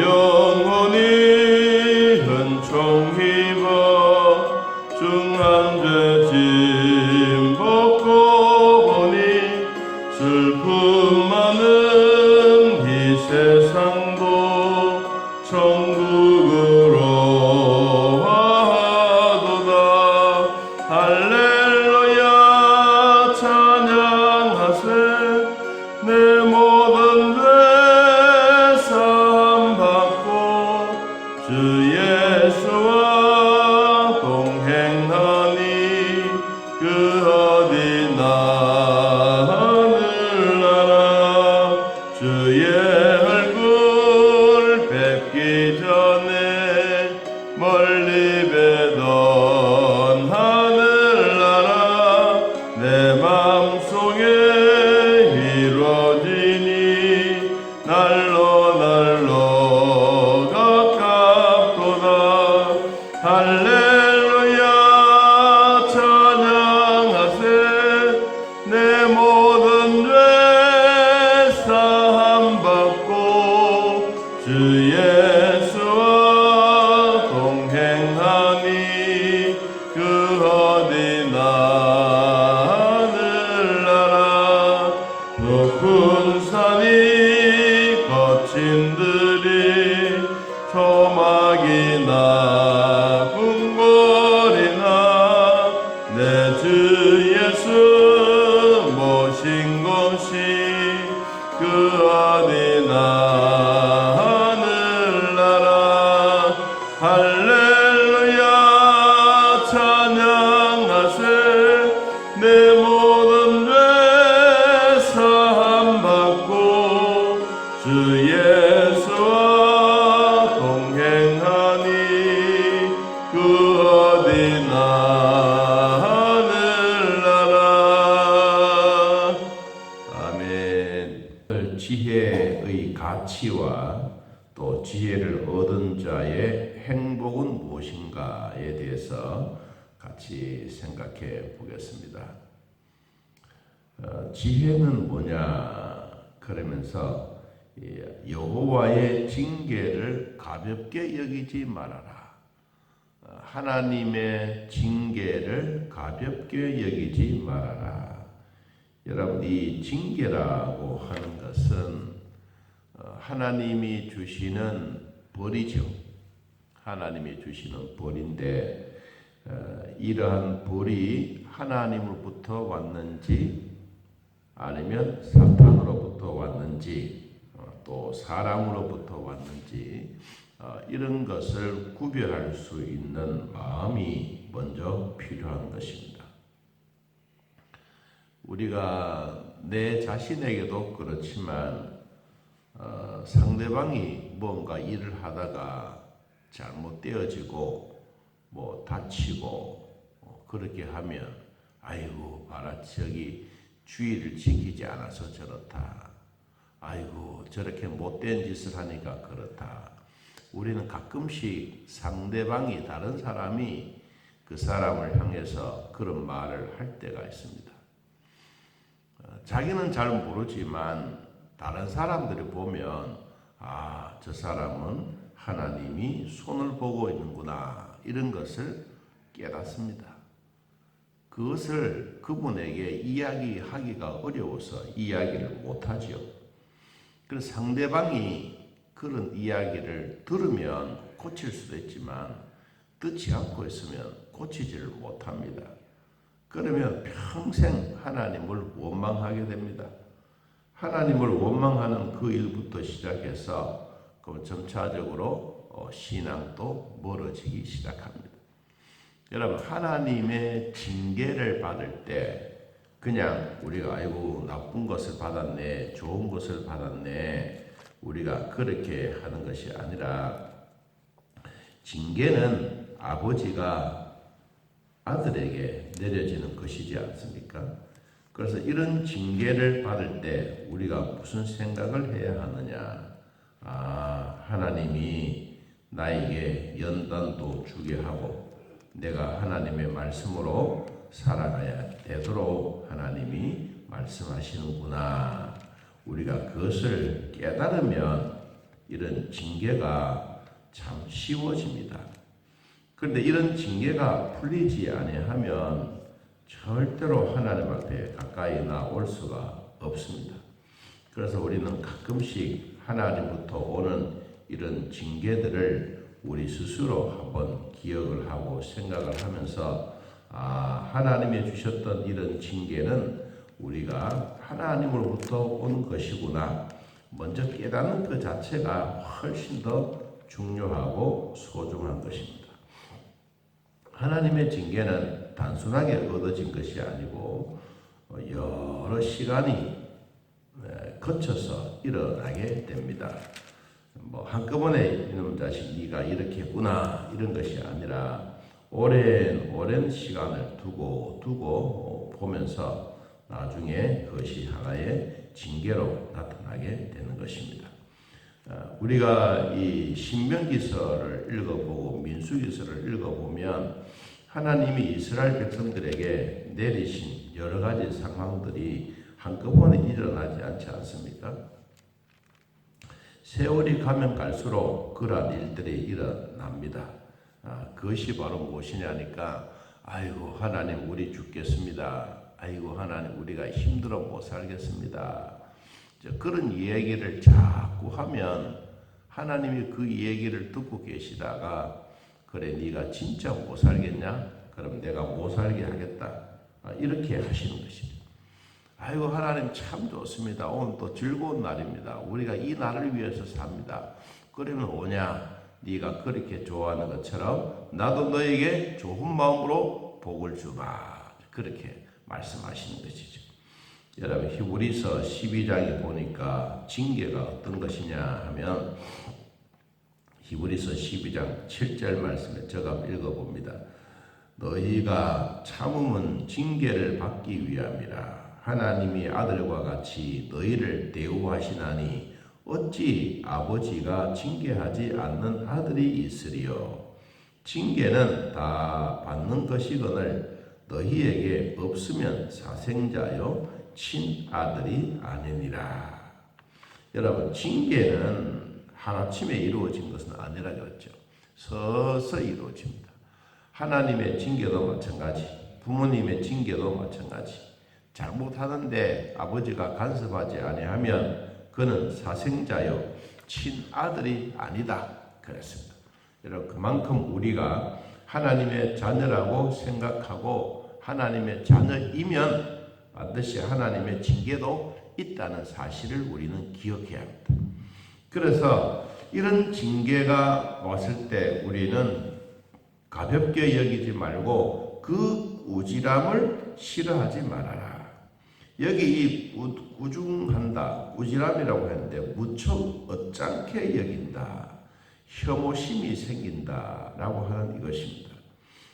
영혼이 은총 입어 중한 죄 짐 벗고 보니 슬픔 많은 이 세상도 천국으로 와도다. 할렐루야 찬양하세. 내 모든 죄 사함받고 주 예수와 동행하니 그 어디나 하늘나라. 주의 얼굴 뵙기 전에 멀리 뵈던 하늘나라 내 맘속에 이루어지니 날로 날로 가깝도다. 할렐루야 찬양하세. 내 모든 죄 사함받고 주 예수와 동행하니 그 어디나 하늘나라. 높은 산이 거친 들이 초막이나 궁궐이나 내 주 예수 모신 곳이 그 어디나 하늘나라. 할렐루야 찬양하세. 내 모든 죄 사함받고 주 예수와 동행하니 그 어디나 하늘나라. 아멘. 지혜의 가치와 또 지혜를 얻은 자의 행복은 무엇인가에 대해서 같이 생각해 보겠습니다. 지혜는 뭐냐 그러면서 여호와의 징계를 가볍게 여기지 말아라. 하나님의 징계를 가볍게 여기지 말아라. 여러분, 이 징계라고 하는 것은 하나님이 주시는 벌이죠. 하나님이 주시는 벌인데 이러한 벌이 하나님으로부터 왔는지 아니면 사탄으로부터 왔는지 또 사람으로부터 왔는지 이런 것을 구별할 수 있는 마음이 먼저 필요한 것입니다. 우리가 내 자신에게도 그렇지만 상대방이 뭔가 일을 하다가 잘못되어지고 뭐 다치고 그렇게 하면 아이고 봐라 저기 주의를 지키지 않아서 저렇다. 아이고 저렇게 못된 짓을 하니까 그렇다. 우리는 가끔씩 상대방이 다른 사람이 그 사람을 향해서 그런 말을 할 때가 있습니다. 자기는 잘 모르지만 다른 사람들이 보면 아, 저 사람은 하나님이 손을 보고 있는구나 이런 것을 깨닫습니다. 그것을 그분에게 이야기하기가 어려워서 이야기를 못하죠. 그래서 상대방이 그런 이야기를 들으면 고칠 수도 있지만 듣지 않고 있으면 고치지를 못합니다. 그러면 평생 하나님을 원망하게 됩니다. 하나님을 원망하는 그 일부터 시작해서 그럼 점차적으로 신앙도 멀어지기 시작합니다. 여러분, 하나님의 징계를 받을 때 그냥 우리가 아이고 나쁜 것을 받았네, 좋은 것을 받았네, 우리가 그렇게 하는 것이 아니라 징계는 아버지가 아들에게 내려지는 것이지 않습니까? 그래서 이런 징계를 받을 때 우리가 무슨 생각을 해야 하느냐? 아, 하나님이 나에게 연단도 주게 하고 내가 하나님의 말씀으로 살아가야 되도록 하나님이 말씀하시는구나. 우리가 그것을 깨달으면 이런 징계가 참 쉬워집니다. 그런데 이런 징계가 풀리지 아니하면 절대로 하나님 앞에 가까이 나올 수가 없습니다. 그래서 우리는 가끔씩 하나님부터 오는 이런 징계들을 우리 스스로 한번 기억을 하고 생각을 하면서 하나님이 주셨던 이런 징계는 우리가 하나님으로부터 온 것이구나. 먼저 깨닫는 그 자체가 훨씬 더 중요하고 소중한 것입니다. 하나님의 징계는 단순하게 얻어진 것이 아니고 여러 시간이 거쳐서 일어나게 됩니다. 한꺼번에 이놈 자식 네가 이렇게 했구나 이런 것이 아니라 오랜 시간을 두고 보면서 나중에 그것이 하나의 징계로 나타나게 되는 것입니다. 우리가 이 신명기서를 읽어보고 민수기서를 읽어보면 하나님이 이스라엘 백성들에게 내리신 여러 가지 상황들이 한꺼번에 일어나지 않지 않습니까? 세월이 가면 갈수록 그러한 일들이 일어납니다. 그것이 바로 무엇이냐니까 아이고 하나님 우리 죽겠습니다. 아이고 하나님 우리가 힘들어 못 살겠습니다. 그런 이야기를 자꾸 하면 하나님이 그 얘기를 듣고 계시다가 그래 네가 진짜 못 살겠냐? 그럼 내가 못 살게 하겠다. 이렇게 하시는 것입니다. 아이고 하나님 참 좋습니다. 오늘 또 즐거운 날입니다. 우리가 이 날을 위해서 삽니다. 그러면 오냐? 네가 그렇게 좋아하는 것처럼 나도 너에게 좋은 마음으로 복을 주마. 그렇게 말씀하시는 것이죠. 여러분 히브리서 12장에 보니까 징계가 어떤 것이냐 하면 히브리서 12장 7절 말씀에 제가 읽어봅니다. 너희가 참음은 징계를 받기 위함이라. 하나님이 아들과 같이 너희를 대우하시나니 어찌 아버지가 징계하지 않는 아들이 있으리요. 징계는 다 받는 것이거늘 너희에게 없으면 사생자요 친아들이 아니니라. 여러분 징계는 하나쯤에 이루어진 것은 아니라 그랬죠. 서서히 이루어집니다. 하나님의 징계도 마찬가지, 부모님의 징계도 마찬가지. 잘못하는데 아버지가 간섭하지 아니하면 그는 사생자요 친아들이 아니다 그랬습니다. 여러분 그만큼 우리가 하나님의 자녀라고 생각하고 하나님의 자녀이면 반드시 하나님의 징계도 있다는 사실을 우리는 기억해야 합니다. 그래서 이런 징계가 왔을 때 우리는 가볍게 여기지 말고 그 우질함을 싫어하지 말아라. 여기 이 꾸중한다, 우질함이라고 했는데 무척 어짱케 여긴다, 혐오심이 생긴다라고 하는 이것입니다.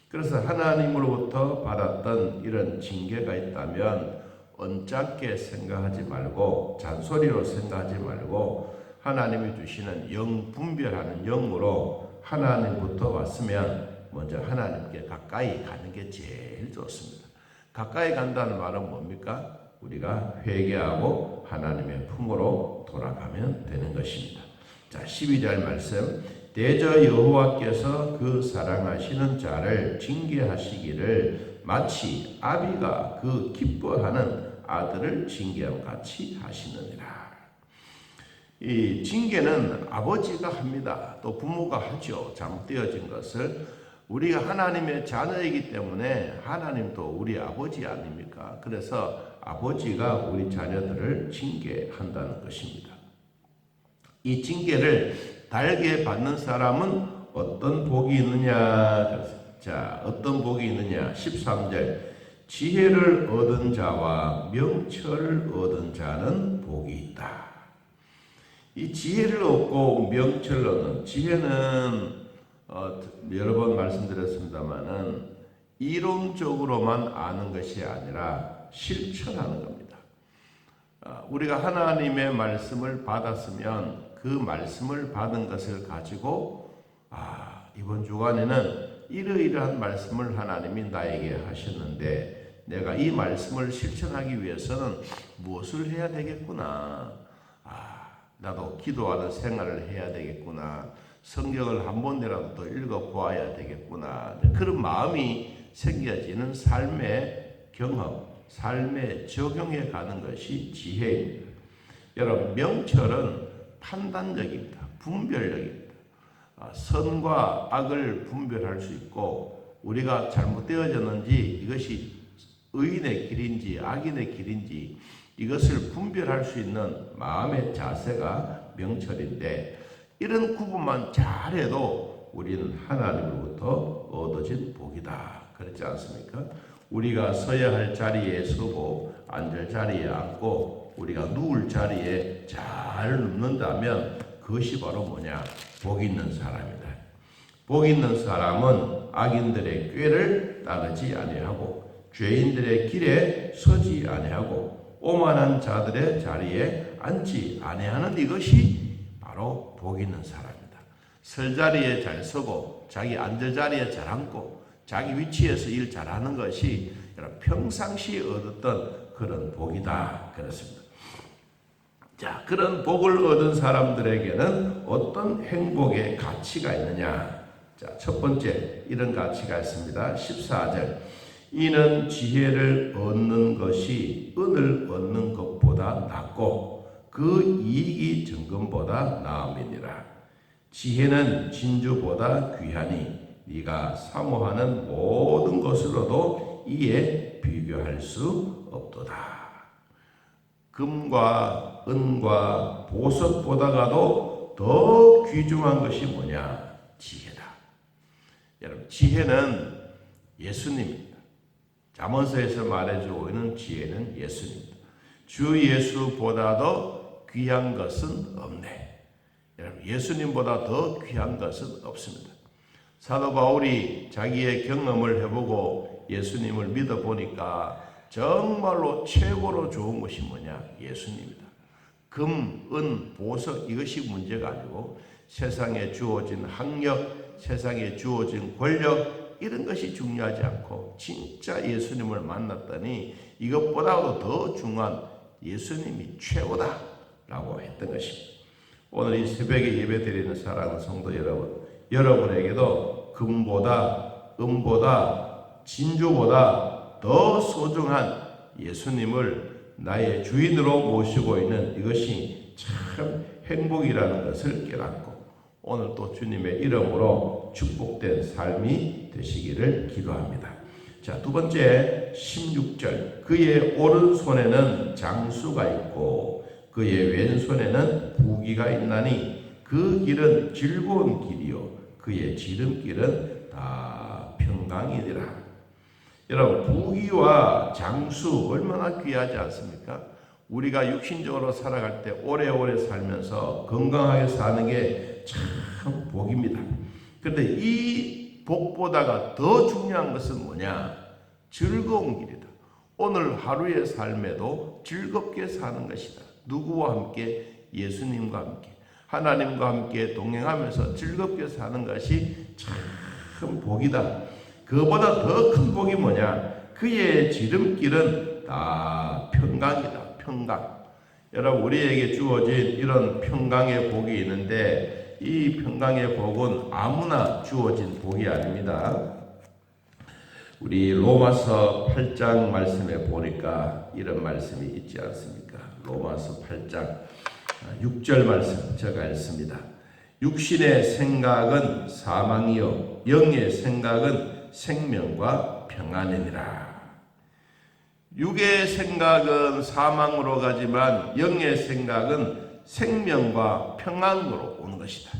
그래서 하나님으로부터 받았던 이런 징계가 있다면 언짢게 생각하지 말고 잔소리로 생각하지 말고 하나님이 주시는 영 분별하는 영으로 하나님부터 왔으면 먼저 하나님께 가까이 가는 게 제일 좋습니다. 가까이 간다는 말은 뭡니까? 우리가 회개하고 하나님의 품으로 돌아가면 되는 것입니다. 자, 12절 말씀. 대저 여호와께서 그 사랑하시는 자를 징계하시기를 마치 아비가 그 기뻐하는 아들을 징계함 같이 하시느니라. 이 징계는 아버지가 합니다. 또 부모가 하죠. 잘못되어진 것을. 우리가 하나님의 자녀이기 때문에 하나님도 우리 아버지 아닙니까? 그래서 아버지가 우리 자녀들을 징계한다는 것입니다. 이 징계를 달게 받는 사람은 어떤 복이 있느냐? 자, 어떤 복이 있느냐? 13절. 지혜를 얻은 자와 명철을 얻은 자는 복이 있다. 이 지혜를 얻고 명철을 얻는, 지혜는 여러 번 말씀드렸습니다마는 이론적으로만 아는 것이 아니라 실천하는 겁니다. 우리가 하나님의 말씀을 받았으면 그 말씀을 받은 것을 가지고 이번 주간에는 이러이러한 말씀을 하나님이 나에게 하셨는데 내가 이 말씀을 실천하기 위해서는 무엇을 해야 되겠구나. 나도 기도하는 생활을 해야 되겠구나. 성경을 한 번이라도 더 읽어보아야 되겠구나. 그런 마음이 생겨지는 삶의 경험, 삶에 적용해 가는 것이 지혜입니다. 여러분, 명철은 판단력입니다. 분별력입니다. 선과 악을 분별할 수 있고 우리가 잘못되어졌는지 이것이 의인의 길인지 악인의 길인지 이것을 분별할 수 있는 마음의 자세가 명철인데 이런 구분만 잘해도 우리는 하나님으로부터 얻어진 복이다. 그렇지 않습니까? 우리가 서야 할 자리에 서고 앉을 자리에 앉고 우리가 누울 자리에 잘 눕는다면 그것이 바로 뭐냐? 복 있는 사람이다. 복 있는 사람은 악인들의 꾀를 따르지 아니하고 죄인들의 길에 서지 아니하고 오만한 자들의 자리에 앉지 아니하는 이것이 바로 복 있는 사람이다. 설 자리에 잘 서고 자기 앉을 자리에 잘 앉고 자기 위치에서 일 잘하는 것이 평상시에 얻었던 그런 복이다. 그렇습니다. 자, 그런 복을 얻은 사람들에게는 어떤 행복의 가치가 있느냐? 자, 첫 번째 이런 가치가 있습니다. 14절. 이는 지혜를 얻는 것이 은을 얻는 것보다 낫고 그 이익이 정금보다 나음이니라. 지혜는 진주보다 귀하니 네가 사모하는 모든 것으로도 이에 비교할 수 없도다. 금과 은과 보석보다가도 더 귀중한 것이 뭐냐? 지혜다. 여러분, 지혜는 예수님입니다. 잠언서에서 말해주고 있는 지혜는 예수님입니다. 주 예수보다도 귀한 것은 없네. 여러분, 예수님보다 더 귀한 것은 없습니다. 사도 바울이 자기의 경험을 해보고 예수님을 믿어보니까 정말로 최고로 좋은 것이 뭐냐? 예수님이다. 금, 은, 보석 이것이 문제가 아니고 세상에 주어진 학력, 세상에 주어진 권력 이런 것이 중요하지 않고 진짜 예수님을 만났더니 이것보다도 더 중요한 예수님이 최고다 라고 했던 것입니다. 오늘 이 새벽에 예배드리는 사랑하는 성도 여러분, 여러분에게도 금보다 은보다 진주보다 더 소중한 예수님을 나의 주인으로 모시고 있는 이것이 참 행복이라는 것을 깨닫고 오늘 또 주님의 이름으로 축복된 삶이 되시기를 기도합니다. 자, 두 번째 16절. 그의 오른손에는 장수가 있고 그의 왼손에는 부귀가 있나니 그 길은 즐거운 길이요 그의 지름길은 다 평강이니라. 여러분, 부귀와 장수 얼마나 귀하지 않습니까? 우리가 육신적으로 살아갈 때 오래오래 살면서 건강하게 사는 게 참 복입니다. 그런데 이 복보다가 더 중요한 것은 뭐냐? 즐거운 길이다. 오늘 하루의 삶에도 즐겁게 사는 것이다. 누구와 함께? 예수님과 함께. 하나님과 함께 동행하면서 즐겁게 사는 것이 참 복이다. 그보다 더 큰 복이 뭐냐? 그의 지름길은 다 평강이다. 평강. 여러분, 우리에게 주어진 이런 평강의 복이 있는데 이 평강의 복은 아무나 주어진 복이 아닙니다. 우리 로마서 8장 말씀에 보니까 이런 말씀이 있지 않습니까? 로마서 8장 6절 말씀 제가 읽습니다. 육신의 생각은 사망이요 영의 생각은 생명과 평안이니라. 육의 생각은 사망으로 가지만 영의 생각은 생명과 평안으로 오는 것이다.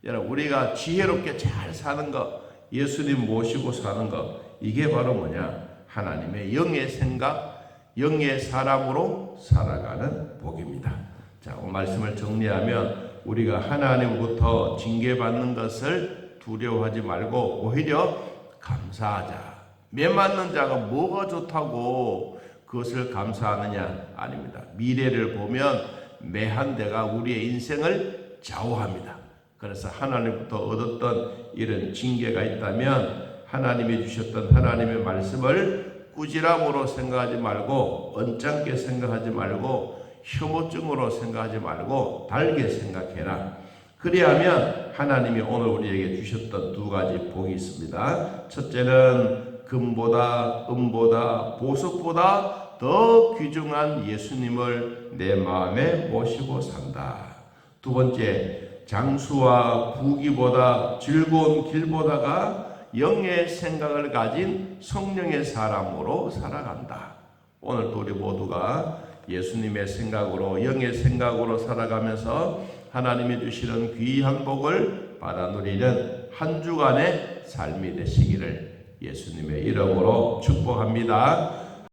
여러분, 우리가 지혜롭게 잘 사는 것, 예수님 모시고 사는 것, 이게 바로 뭐냐? 하나님의 영의 생각, 영의 사람으로 살아가는 복입니다. 자, 오늘 말씀을 정리하면 우리가 하나님으로부터 징계받는 것을 두려워하지 말고 오히려 감사하자. 매 맞는 자가 뭐가 좋다고 그것을 감사하느냐? 아닙니다. 미래를 보면 매 한 대가 우리의 인생을 좌우합니다. 그래서 하나님부터 얻었던 이런 징계가 있다면 하나님이 주셨던 하나님의 말씀을 꾸지람으로 생각하지 말고 언짢게 생각하지 말고 혐오증으로 생각하지 말고 달게 생각해라. 그리하면 하나님이 오늘 우리에게 주셨던 두 가지 복이 있습니다. 첫째는 금보다 은보다 보석보다 더 귀중한 예수님을 내 마음에 모시고 산다. 두 번째, 장수와 부귀보다 즐거운 길보다가 영의 생각을 가진 성령의 사람으로 살아간다. 오늘도 우리 모두가 예수님의 생각으로 영의 생각으로 살아가면서 하나님이 주시는 귀한 복을 받아 누리는 한 주간의 삶이 되시기를 예수님의 이름으로 축복합니다.